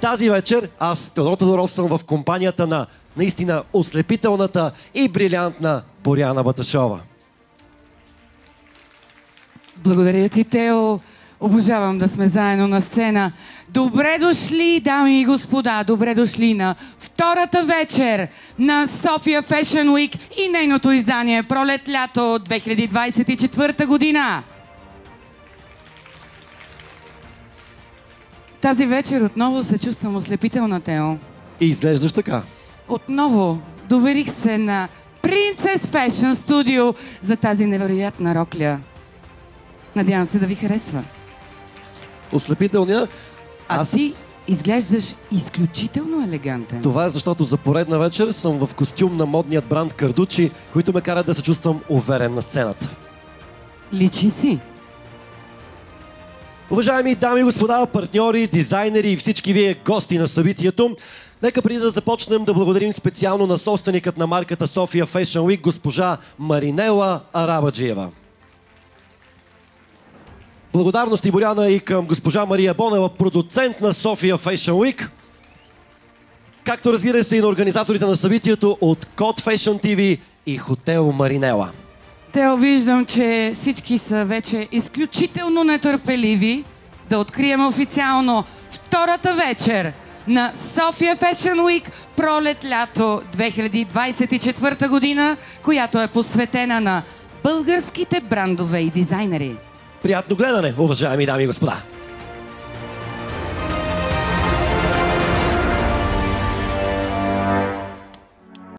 Тази вечер аз, Теодор Тодоров, съм в компанията на наистина ослепителната и брилянтна Боряна Баташова. Благодаря ти, Тео. Обожавам да сме заедно на сцена. Добре дошли, дами и господа, добре дошли на втората вечер на София Fashion Week и нейното издание Пролет-лято 2024 година. Тази вечер отново се чувствам ослепителна, Тео. И изглеждаш така. Отново доверих се на Princess Fashion Studio за тази невероятна рокля. Надявам се да ви харесва. Ослепителния. А ти изглеждаш изключително елегантен. Това е защото за поредна вечер съм в костюм на модният бранд Кардучи, които ме карат да се чувствам уверен на сцената. Личи си. Уважаеми дами и господа, партньори, дизайнери и всички вие гости на събитието, нека преди да започнем да благодарим специално на собственикът на марката София Fashion Week, госпожа Маринела Арабаджиева. Благодарности, Боряна, и към госпожа Мария Бонева, продуцент на София Fashion Week. Както разбира се и на организаторите на събитието от Код Fashion TV и Хотел Маринела. Тео, виждам, че всички са вече изключително нетърпеливи да открием официално втората вечер на София Fashion Week Пролет-лято 2024 година, която е посветена на българските брандове и дизайнери. Приятно гледане, уважаеми дами и господа!